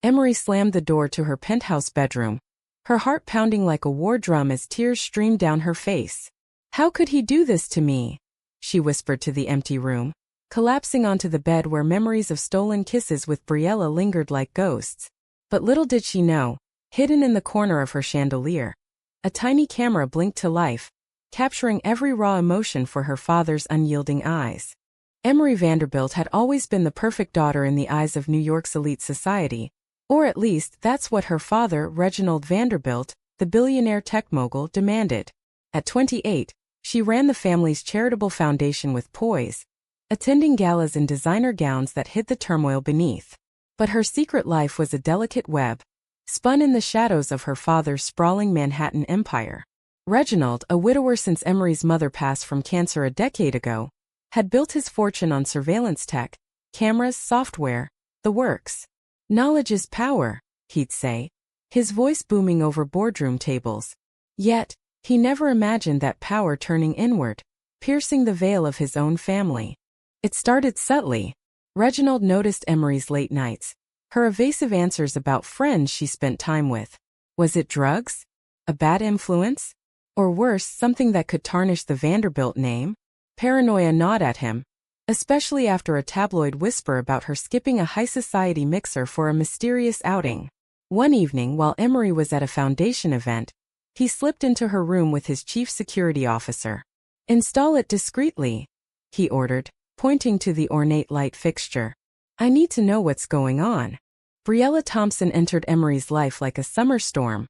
Emery slammed the door to her penthouse bedroom, her heart pounding like a war drum as tears streamed down her face. "How could he do this to me?" she whispered to the empty room, collapsing onto the bed where memories of stolen kisses with Briella lingered like ghosts. But little did she know, hidden in the corner of her chandelier, a tiny camera blinked to life, capturing every raw emotion for her father's unyielding eyes. Emery Vanderbilt had always been the perfect daughter in the eyes of New York's elite society, or at least that's what her father, Reginald Vanderbilt, the billionaire tech mogul, demanded. At 28, she ran the family's charitable foundation with poise, attending galas in designer gowns that hid the turmoil beneath. But her secret life was a delicate web, spun in the shadows of her father's sprawling Manhattan empire. Reginald, a widower since Emery's mother passed from cancer a decade ago, had built his fortune on surveillance tech, cameras, software, the works. "Knowledge is power," he'd say, his voice booming over boardroom tables. Yet, he never imagined that power turning inward, piercing the veil of his own family. It started subtly. Reginald noticed Emery's late nights, her evasive answers about friends she spent time with. Was it drugs? A bad influence? Or worse, something that could tarnish the Vanderbilt name? Paranoia gnawed at him, especially after a tabloid whisper about her skipping a high-society mixer for a mysterious outing. One evening while Emery was at a foundation event, he slipped into her room with his chief security officer. "Install it discreetly," he ordered, pointing to the ornate light fixture. "I need to know what's going on." Briella Thompson entered Emery's life like a summer storm.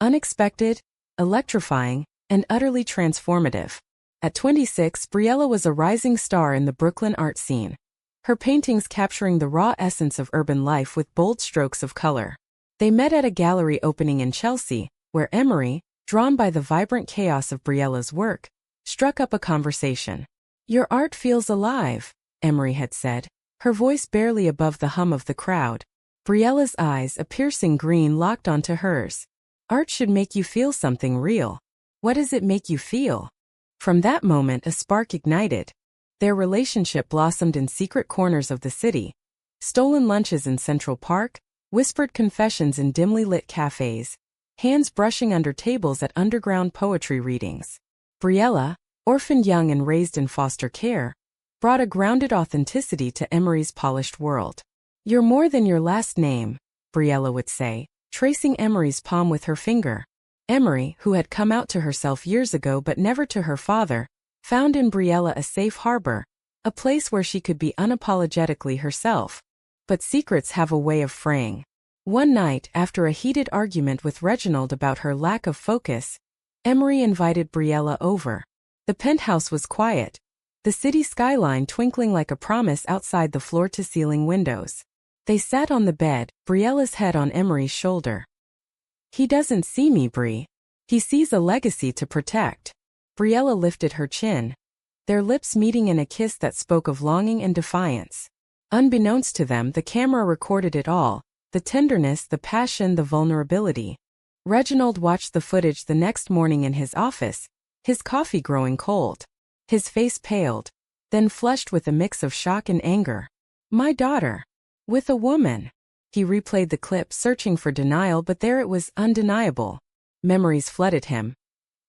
Unexpected, electrifying, and utterly transformative. At 26, Briella was a rising star in the Brooklyn art scene, her paintings capturing the raw essence of urban life with bold strokes of color. They met at a gallery opening in Chelsea, where Emery, drawn by the vibrant chaos of Briella's work, struck up a conversation. "Your art feels alive," Emery had said, her voice barely above the hum of the crowd. Briella's eyes, a piercing green, locked onto hers. "Art should make you feel something real. What does it make you feel?" From that moment a spark ignited. Their relationship blossomed in secret corners of the city, stolen lunches in Central Park, whispered confessions in dimly lit cafes, hands brushing under tables at underground poetry readings. Briella, orphaned young and raised in foster care, brought a grounded authenticity to Emery's polished world. "You're more than your last name," Briella would say, tracing Emery's palm with her finger. Emery, who had come out to herself years ago but never to her father, found in Briella a safe harbor, a place where she could be unapologetically herself. But secrets have a way of fraying. One night, after a heated argument with Reginald about her lack of focus, Emery invited Briella over. The penthouse was quiet, the city skyline twinkling like a promise outside the floor-to-ceiling windows. They sat on the bed, Briella's head on Emery's shoulder. "He doesn't see me, Brie. He sees a legacy to protect." Briella lifted her chin, their lips meeting in a kiss that spoke of longing and defiance. Unbeknownst to them, the camera recorded it all, the tenderness, the passion, the vulnerability. Reginald watched the footage the next morning in his office, his coffee growing cold. His face paled, then flushed with a mix of shock and anger. "My daughter. With a woman." He replayed the clip, searching for denial, but there it was, undeniable. Memories flooded him.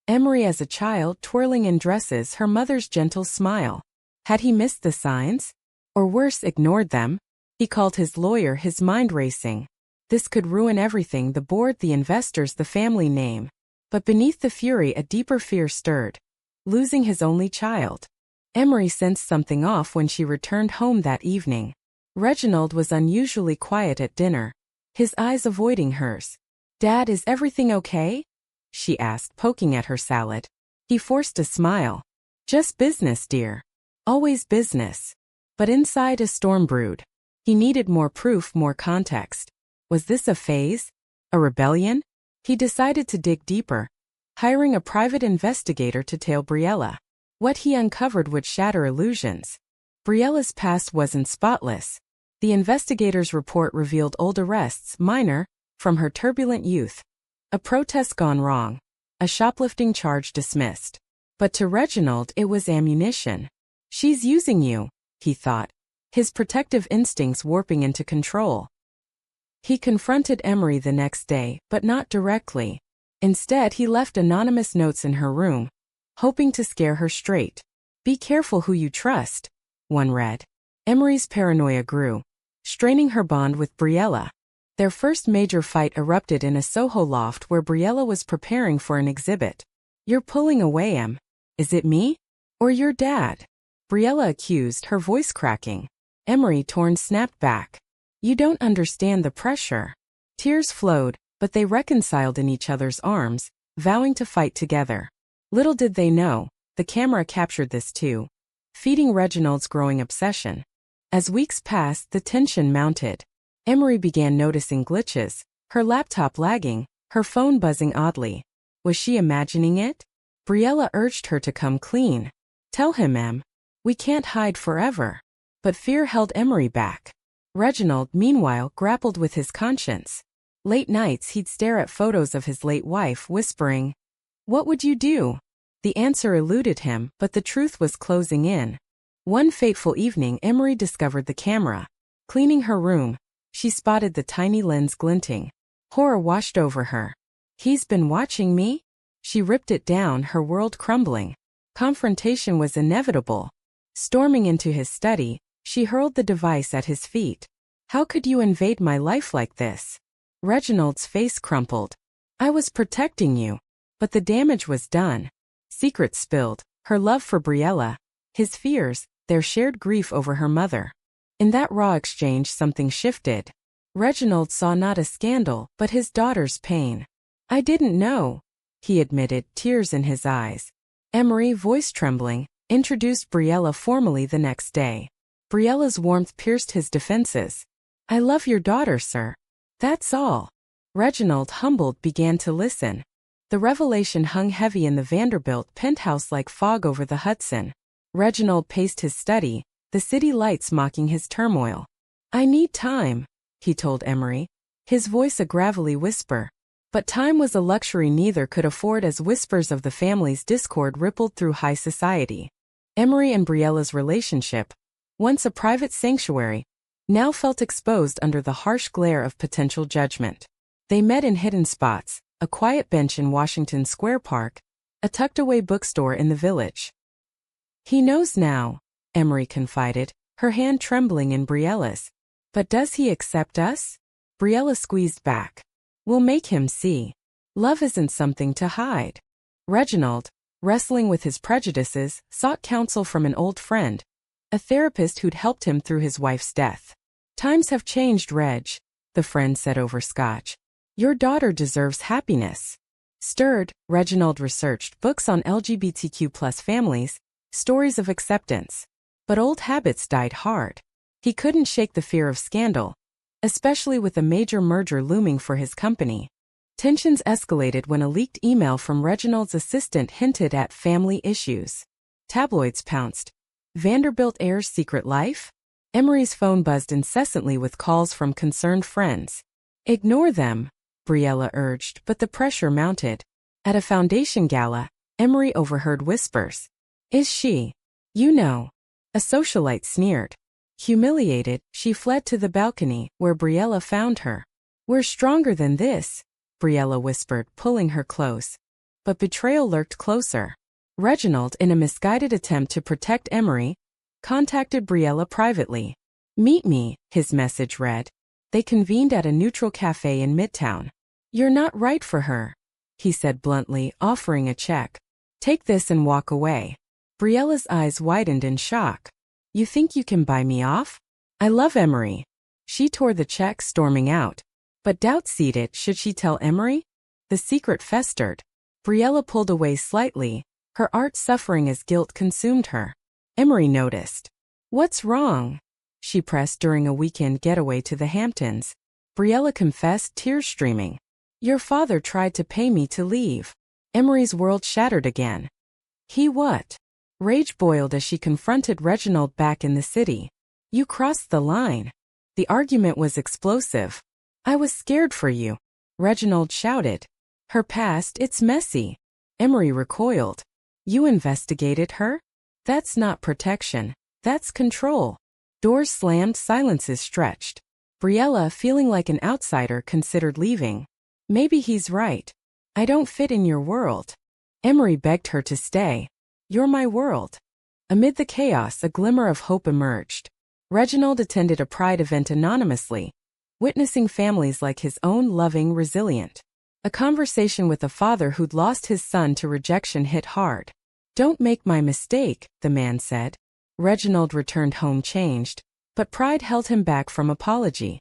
Emery as a child, twirling in dresses, her mother's gentle smile. Had he missed the signs? Or worse, ignored them? He called his lawyer, his mind racing. This could ruin everything: the board, the investors, the family name. But beneath the fury, a deeper fear stirred. Losing his only child. Emery sensed something off when she returned home that evening. Reginald was unusually quiet at dinner, his eyes avoiding hers. "Dad, is everything okay?" she asked, poking at her salad. He forced a smile. "Just business, dear. Always business." But inside a storm brewed. He needed more proof, more context. Was this a phase? A rebellion? He decided to dig deeper, hiring a private investigator to tail Briella. What he uncovered would shatter illusions. Briella's past wasn't spotless. The investigator's report revealed old arrests, minor, from her turbulent youth. A protest gone wrong. A shoplifting charge dismissed. But to Reginald it was ammunition. "She's using you," he thought, his protective instincts warping into control. He confronted Emery the next day, but not directly. Instead, he left anonymous notes in her room, hoping to scare her straight. "Be careful who you trust," one read. Emery's paranoia grew, straining her bond with Briella. Their first major fight erupted in a Soho loft where Briella was preparing for an exhibit. "You're pulling away, Em. Is it me? Or your dad?" Briella accused, her voice cracking. Emery, torn, snapped back. "You don't understand the pressure." Tears flowed, but they reconciled in each other's arms, vowing to fight together. Little did they know, the camera captured this too, feeding Reginald's growing obsession. As weeks passed, the tension mounted. Emery began noticing glitches, her laptop lagging, her phone buzzing oddly. Was she imagining it? Briella urged her to come clean. "Tell him, Em. We can't hide forever." But fear held Emery back. Reginald, meanwhile, grappled with his conscience. Late nights he'd stare at photos of his late wife, whispering, "What would you do?" The answer eluded him, but the truth was closing in. One fateful evening, Emery discovered the camera. Cleaning her room, she spotted the tiny lens glinting. Horror washed over her. "He's been watching me?" She ripped it down, her world crumbling. Confrontation was inevitable. Storming into his study, she hurled the device at his feet. "How could you invade my life like this?" Reginald's face crumpled. "I was protecting you." But the damage was done. Secrets spilled, her love for Briella, his fears, their shared grief over her mother. In that raw exchange something shifted. Reginald saw not a scandal, but his daughter's pain. "I didn't know," he admitted, tears in his eyes. Emery, voice trembling, introduced Briella formally the next day. Briella's warmth pierced his defenses. "I love your daughter, sir. That's all." Reginald, humbled, began to listen. The revelation hung heavy in the Vanderbilt penthouse like fog over the Hudson. Reginald paced his study, the city lights mocking his turmoil. "I need time," he told Emery, his voice a gravelly whisper. But time was a luxury neither could afford as whispers of the family's discord rippled through high society. Emery and Briella's relationship, once a private sanctuary, now felt exposed under the harsh glare of potential judgment. They met in hidden spots, a quiet bench in Washington Square Park, a tucked-away bookstore in the Village. "He knows now," Emery confided, her hand trembling in Briella's. "But does he accept us?" Briella squeezed back. "We'll make him see. Love isn't something to hide." Reginald, wrestling with his prejudices, sought counsel from an old friend, a therapist who'd helped him through his wife's death. "Times have changed, Reg," the friend said over scotch. "Your daughter deserves happiness." Stirred, Reginald researched books on LGBTQ+ families, stories of acceptance. But old habits died hard. He couldn't shake the fear of scandal, especially with a major merger looming for his company. Tensions escalated when a leaked email from Reginald's assistant hinted at family issues. Tabloids pounced. Vanderbilt-Heirs' secret life? Emery's phone buzzed incessantly with calls from concerned friends. "Ignore them," Briella urged, but the pressure mounted. At a foundation gala, Emery overheard whispers. "Is she? You know." A socialite sneered. Humiliated, she fled to the balcony, where Briella found her. "We're stronger than this," Briella whispered, pulling her close. But betrayal lurked closer. Reginald, in a misguided attempt to protect Emery, contacted Briella privately. "Meet me," his message read. They convened at a neutral cafe in Midtown. "You're not right for her," he said bluntly, offering a check. "Take this and walk away." Briella's eyes widened in shock. "You think you can buy me off? I love Emery." She tore the check, storming out. But doubt seeded. Should she tell Emery? The secret festered. Briella pulled away slightly, her art suffering as guilt consumed her. Emery noticed. "What's wrong?" she pressed during a weekend getaway to the Hamptons. Briella confessed, tears streaming. "Your father tried to pay me to leave." Emery's world shattered again. "He what?" Rage boiled as she confronted Reginald back in the city. "You crossed the line." The argument was explosive. "I was scared for you," Reginald shouted. "Her past, it's messy." Emery recoiled. "You investigated her? That's not protection. That's control." Doors slammed, silences stretched. Briella, feeling like an outsider, considered leaving. Maybe he's right. I don't fit in your world. Emery begged her to stay. You're my world. Amid the chaos, a glimmer of hope emerged. Reginald attended a Pride event anonymously, witnessing families like his own loving, resilient. A conversation with a father who'd lost his son to rejection hit hard. Don't make my mistake, the man said. Reginald returned home changed, but pride held him back from apology.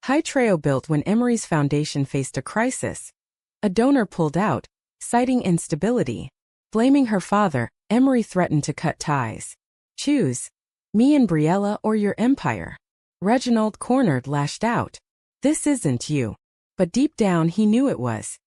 High Trail built when Emery's foundation faced a crisis. A donor pulled out, citing instability. Blaming her father, Emery threatened to cut ties. Choose. Me and Briella or your empire. Reginald, cornered, lashed out. This isn't you. But deep down he knew it was.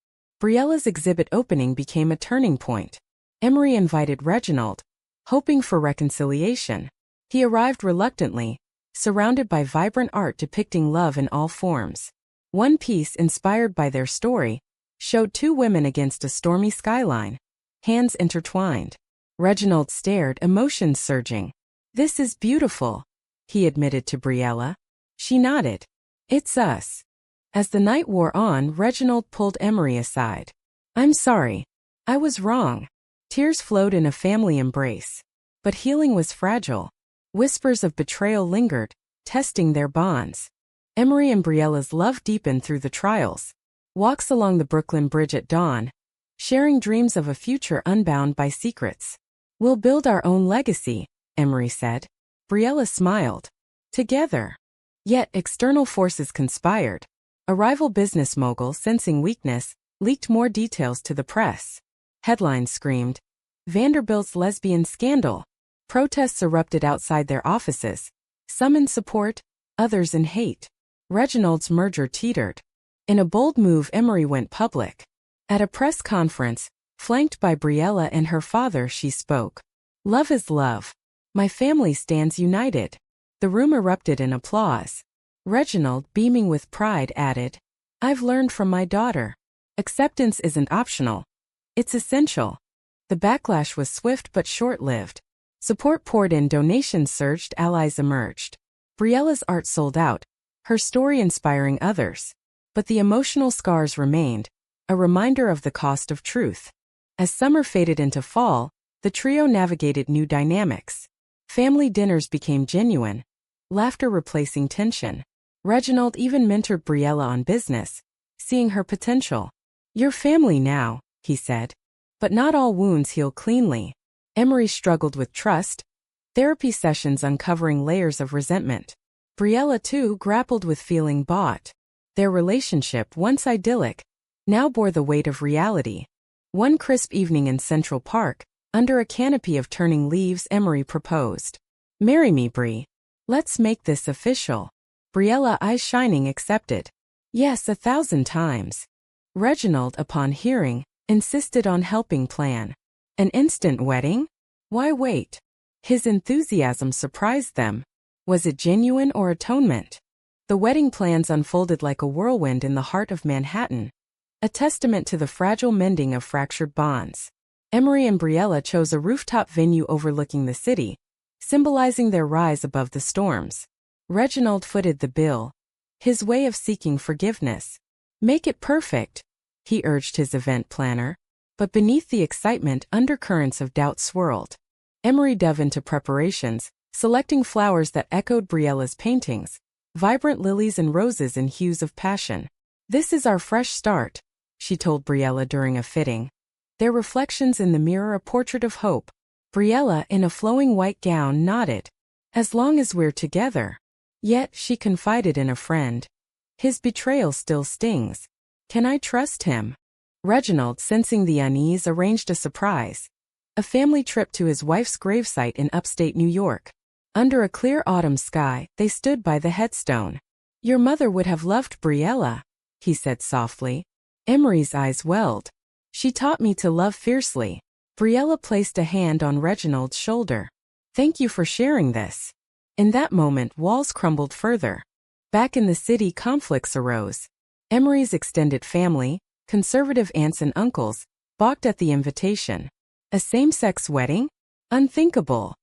Briella's exhibit opening became a turning point. Emery invited Reginald, hoping for reconciliation. He arrived reluctantly, surrounded by vibrant art depicting love in all forms. One piece, inspired by their story, showed two women against a stormy skyline, hands intertwined. Reginald stared, emotions surging. This is beautiful, he admitted to Briella. She nodded. It's us. As the night wore on, Reginald pulled Emery aside. I'm sorry. I was wrong. Tears flowed in a family embrace. But healing was fragile. Whispers of betrayal lingered, testing their bonds. Emery and Briella's love deepened through the trials. Walks along the Brooklyn Bridge at dawn, sharing dreams of a future unbound by secrets. We'll build our own legacy, Emery said. Briella smiled. Together. Yet external forces conspired. A rival business mogul, sensing weakness, leaked more details to the press. Headlines screamed, Vanderbilt's lesbian scandal. Protests erupted outside their offices. Some in support, others in hate. Reginald's merger teetered. In a bold move, Emery went public. At a press conference, flanked by Briella and her father, she spoke. Love is love. My family stands united. The room erupted in applause. Reginald, beaming with pride, added, I've learned from my daughter. Acceptance isn't optional. It's essential. The backlash was swift but short-lived. Support poured in, donations surged, allies emerged. Briella's art sold out, her story inspiring others. But the emotional scars remained, a reminder of the cost of truth. As summer faded into fall, the trio navigated new dynamics. Family dinners became genuine, laughter replacing tension. Reginald even mentored Briella on business, seeing her potential. You're family now, he said. But not all wounds heal cleanly. Emery struggled with trust, therapy sessions uncovering layers of resentment. Briella, too, grappled with feeling bought. Their relationship, once idyllic, now bore the weight of reality. One crisp evening in Central Park, under a canopy of turning leaves, Emery proposed. Marry me, Brie. Let's make this official. Briella, eyes shining, accepted. Yes, 1,000 times. Reginald, upon hearing, insisted on helping plan. An instant wedding? Why wait? His enthusiasm surprised them. Was it genuine or atonement? The wedding plans unfolded like a whirlwind in the heart of Manhattan, a testament to the fragile mending of fractured bonds. Emery and Briella chose a rooftop venue overlooking the city, symbolizing their rise above the storms. Reginald footed the bill, his way of seeking forgiveness. Make it perfect, he urged his event planner. But beneath the excitement, undercurrents of doubt swirled. Emery dove into preparations, selecting flowers that echoed Briella's paintings, vibrant lilies and roses in hues of passion. This is our fresh start, she told Briella during a fitting. Their reflections in the mirror, a portrait of hope. Briella, in a flowing white gown, nodded. As long as we're together. Yet, she confided in a friend. His betrayal still stings. Can I trust him? Reginald, sensing the unease, arranged a surprise. A family trip to his wife's gravesite in upstate New York. Under a clear autumn sky, they stood by the headstone. Your mother would have loved Briella, he said softly. Emery's eyes welled. She taught me to love fiercely. Briella placed a hand on Reginald's shoulder. Thank you for sharing this. In that moment, walls crumbled further. Back in the city, conflicts arose. Emery's extended family, conservative aunts and uncles, balked at the invitation. A same-sex wedding? Unthinkable.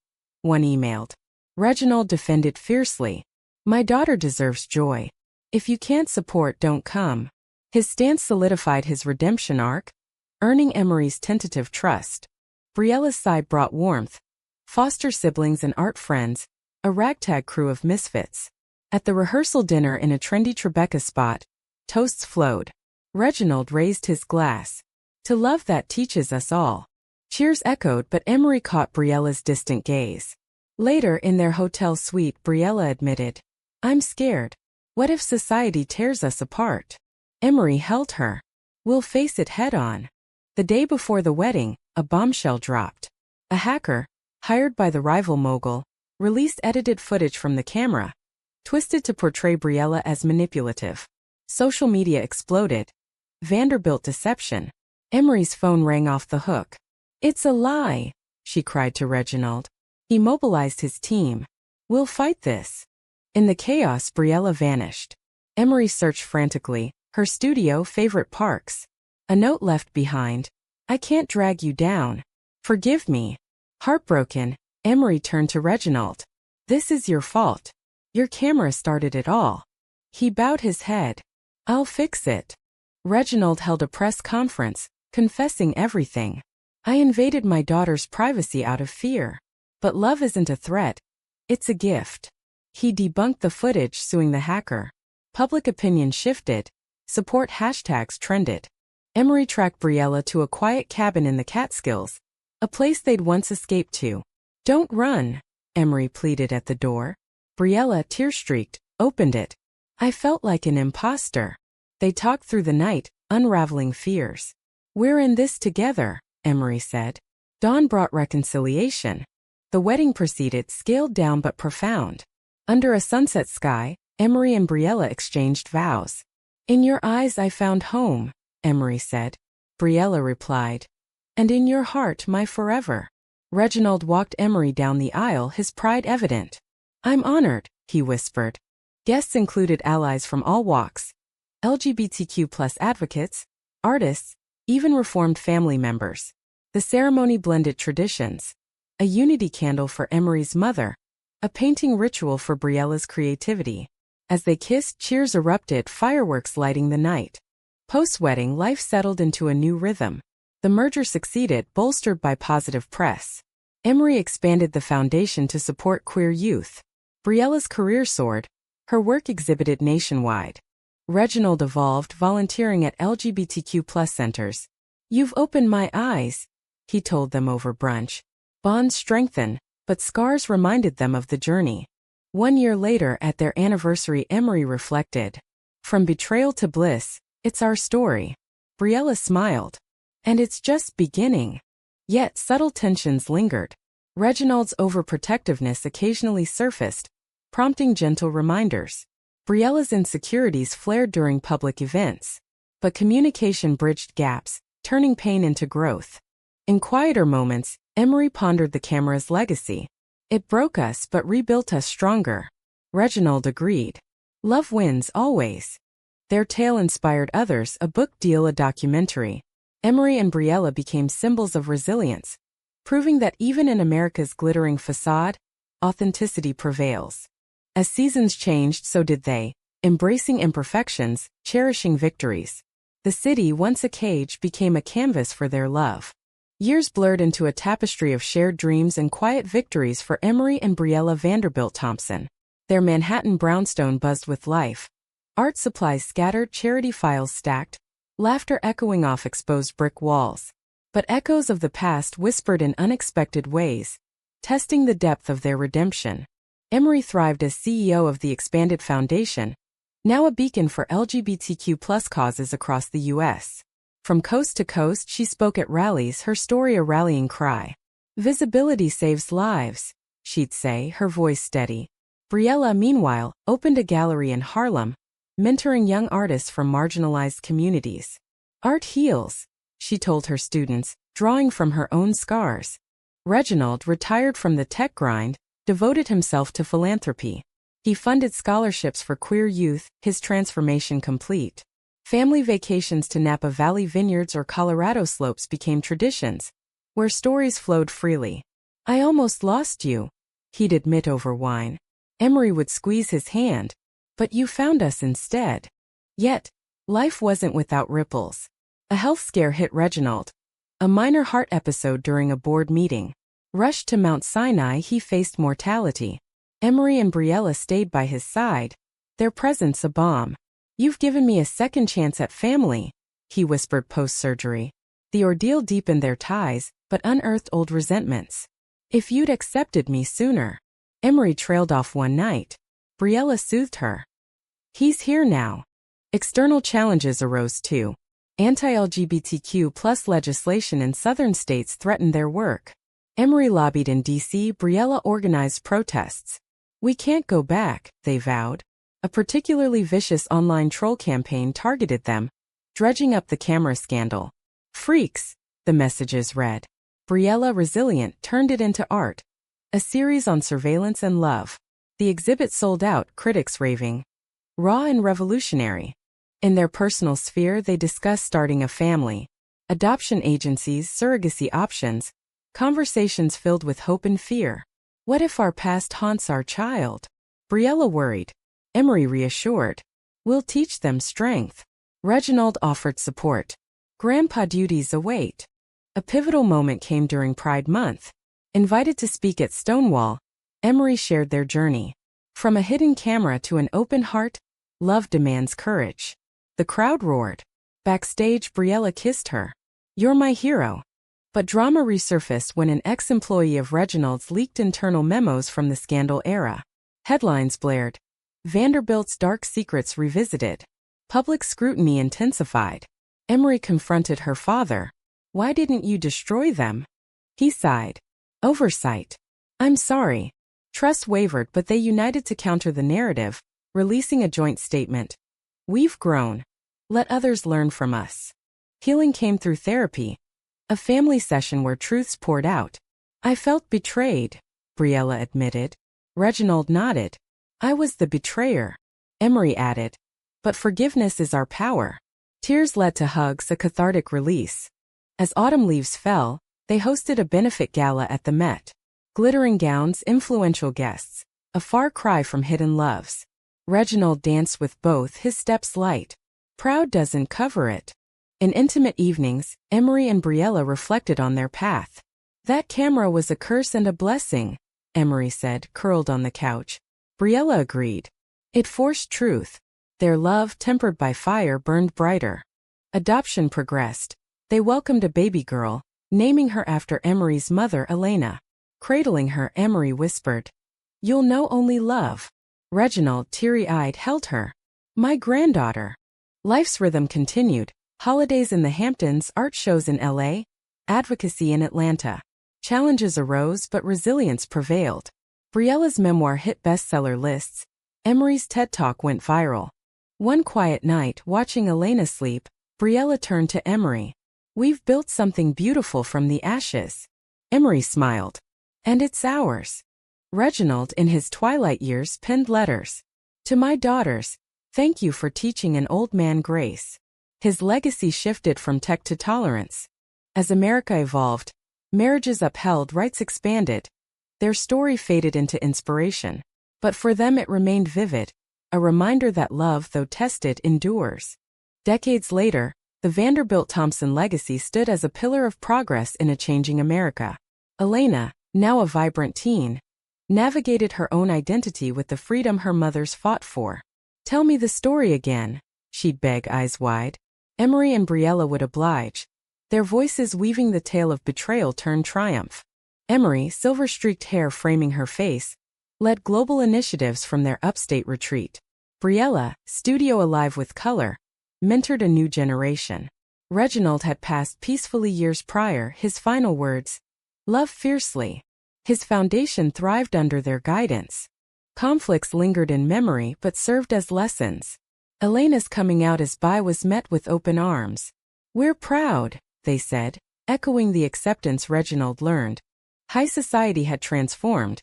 One emailed. Reginald defended fiercely. My daughter deserves joy. If you can't support, don't come. His stance solidified his redemption arc, earning Emery's tentative trust. Briella's side brought warmth. Foster siblings and art friends, a ragtag crew of misfits. At the rehearsal dinner in a trendy Tribeca spot, toasts flowed. Reginald raised his glass. To love that teaches us all. Cheers echoed, but Emery caught Briella's distant gaze. Later, in their hotel suite, Briella admitted, "I'm scared. What if society tears us apart?" Emery held her. "We'll face it head on." The day before the wedding, a bombshell dropped. A hacker, hired by the rival mogul, released edited footage from the camera, twisted to portray Briella as manipulative. Social media exploded. Vanderbilt deception. Emery's phone rang off the hook. "It's a lie," she cried to Reginald. He mobilized his team. "We'll fight this." In the chaos, Briella vanished. Emery searched frantically, her studio, favorite parks. A note left behind. "I can't drag you down. Forgive me." Heartbroken, Emery turned to Reginald. "This is your fault. Your camera started it all." He bowed his head. "I'll fix it." Reginald held a press conference, confessing everything. "I invaded my daughter's privacy out of fear. But love isn't a threat. It's a gift." He debunked the footage, suing the hacker. Public opinion shifted. Support hashtags trended. Emery tracked Briella to a quiet cabin in the Catskills, a place they'd once escaped to. "Don't run," Emery pleaded at the door. Briella, tear-streaked, opened it. "I felt like an imposter." They talked through the night, unraveling fears. "We're in this together," Emery said. Dawn brought reconciliation. The wedding proceeded, scaled down but profound. Under a sunset sky, Emery and Briella exchanged vows. "In your eyes I found home," Emery said. Briella replied, "And in your heart my forever." Reginald walked Emery down the aisle, his pride evident. "I'm honored," he whispered. Guests included allies from all walks, LGBTQ+ advocates, artists, even reformed family members. The ceremony blended traditions. A unity candle for Emery's mother, a painting ritual for Briella's creativity. As they kissed, cheers erupted, fireworks lighting the night. Post-wedding, life settled into a new rhythm. The merger succeeded, bolstered by positive press. Emery expanded the foundation to support queer youth. Briella's career soared. Her work exhibited nationwide. Reginald evolved, volunteering at LGBTQ+ centers. "You've opened my eyes," he told them over brunch. Bonds strengthened, but scars reminded them of the journey. 1 year later, at their anniversary, Emery reflected, "From betrayal to bliss, it's our story." Briella smiled. "And it's just beginning." Yet subtle tensions lingered. Reginald's overprotectiveness occasionally surfaced, prompting gentle reminders. Briella's insecurities flared during public events. But communication bridged gaps, turning pain into growth. In quieter moments, Emery pondered the camera's legacy. "It broke us but rebuilt us stronger." Reginald agreed. "Love wins always." Their tale inspired others, a book deal, a documentary. Emery and Briella became symbols of resilience, proving that even in America's glittering facade, authenticity prevails. As seasons changed, so did they, embracing imperfections, cherishing victories. The city, once a cage, became a canvas for their love. Years blurred into a tapestry of shared dreams and quiet victories for Emery and Briella Vanderbilt Thompson. Their Manhattan brownstone buzzed with life. Art supplies scattered, charity files stacked, laughter echoing off exposed brick walls. But echoes of the past whispered in unexpected ways, testing the depth of their redemption. Emery thrived as CEO of the expanded foundation, now a beacon for LGBTQ+ causes across the U.S. From coast to coast, she spoke at rallies, her story a rallying cry. "Visibility saves lives," she'd say, her voice steady. Briella, meanwhile, opened a gallery in Harlem, mentoring young artists from marginalized communities. "Art heals," she told her students, drawing from her own scars. Reginald, retired from the tech grind, devoted himself to philanthropy. He funded scholarships for queer youth, his transformation complete. Family vacations to Napa Valley vineyards or Colorado slopes became traditions, where stories flowed freely. "I almost lost you," he'd admit over wine. Emery would squeeze his hand. But you found us instead. Yet, life wasn't without ripples. A health scare hit Reginald. A minor heart episode during a board meeting. Rushed to Mount Sinai, he faced mortality. Emery and Briella stayed by his side. Their presence a balm. "You've given me a second chance at family," he whispered post-surgery. The ordeal deepened their ties, but unearthed old resentments. "If you'd accepted me sooner." Emery trailed off one night. Briella soothed her. "He's here now." External challenges arose too. Anti-LGBTQ plus legislation in southern states threatened their work. Emery lobbied in D.C., Briella organized protests. "We can't go back," they vowed. A particularly vicious online troll campaign targeted them, dredging up the camera scandal. "Freaks," the messages read. Briella, resilient, turned it into art. A series on surveillance and love. The exhibit sold out, critics raving. Raw and revolutionary. In their personal sphere, they discuss starting a family, adoption agencies, surrogacy options, conversations filled with hope and fear. What if our past haunts our child? Briella worried. Emery reassured. "We'll teach them strength." Reginald offered support. Grandpa duties await. A pivotal moment came during Pride Month. Invited to speak at Stonewall, Emery shared their journey. From a hidden camera to an open heart, love demands courage. The crowd roared. Backstage, Briella kissed her. "You're my hero." But drama resurfaced when an ex-employee of Reginald's leaked internal memos from the scandal era. Headlines blared. Vanderbilt's dark secrets revisited. Public scrutiny intensified. Emery confronted her father. "Why didn't you destroy them?" He sighed. "Oversight. I'm sorry." Trust wavered, but they united to counter the narrative, releasing a joint statement. "We've grown. Let others learn from us." Healing came through therapy. A family session where truths poured out. "I felt betrayed," Briella admitted. Reginald nodded. "I was the betrayer," Emery added. "But forgiveness is our power." Tears led to hugs, a cathartic release. As autumn leaves fell, they hosted a benefit gala at the Met. Glittering gowns, influential guests. A far cry from hidden loves. Reginald danced with both, his steps light. Proud doesn't cover it. In intimate evenings, Emery and Briella reflected on their path. "That camera was a curse and a blessing," Emery said, curled on the couch. Briella agreed. "It forced truth." Their love, tempered by fire, burned brighter. Adoption progressed. They welcomed a baby girl, naming her after Emery's mother, Elena. Cradling her, Emery whispered, "You'll know only love." Reginald, teary-eyed, held her. "My granddaughter." Life's rhythm continued. Holidays in the Hamptons, art shows in L.A., advocacy in Atlanta. Challenges arose, but resilience prevailed. Briella's memoir hit bestseller lists. Emery's TED Talk went viral. One quiet night, watching Elena sleep, Briella turned to Emery. "We've built something beautiful from the ashes." Emery smiled. "And it's ours." Reginald, in his twilight years, penned letters. "To my daughters, thank you for teaching an old man grace." His legacy shifted from tech to tolerance. As America evolved, marriages upheld, rights expanded. Their story faded into inspiration. But for them it remained vivid, a reminder that love, though tested, endures. Decades later, the Vanderbilt-Thompson legacy stood as a pillar of progress in a changing America. Elena, now a vibrant teen, navigated her own identity with the freedom her mothers fought for. "Tell me the story again," she'd beg, eyes wide. Emery and Briella would oblige, their voices weaving the tale of betrayal turned triumph. Emery, silver-streaked hair framing her face, led global initiatives from their upstate retreat. Briella, studio alive with color, mentored a new generation. Reginald had passed peacefully years prior, his final words, "Love fiercely." His foundation thrived under their guidance. Conflicts lingered in memory but served as lessons. Elena's coming out as bi was met with open arms. "We're proud," they said, echoing the acceptance Reginald learned. High society had transformed.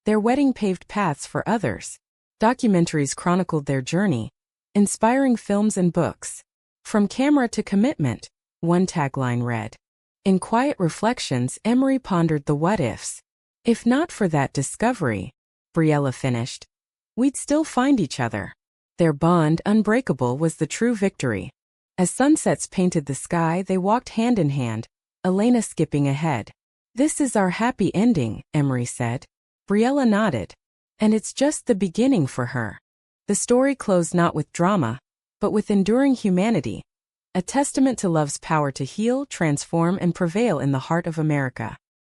Their wedding paved paths for others. Documentaries chronicled their journey, inspiring films and books. "From camera to commitment," one tagline read. In quiet reflections, Emery pondered the what-ifs. "If not for that discovery," Briella finished, "we'd still find each other." Their bond, unbreakable, was the true victory. As sunsets painted the sky, they walked hand in hand, Elena skipping ahead. "This is our happy ending," Emery said. Briella nodded. "And it's just the beginning for her." The story closed not with drama, but with enduring humanity, a testament to love's power to heal, transform, and prevail in the heart of America.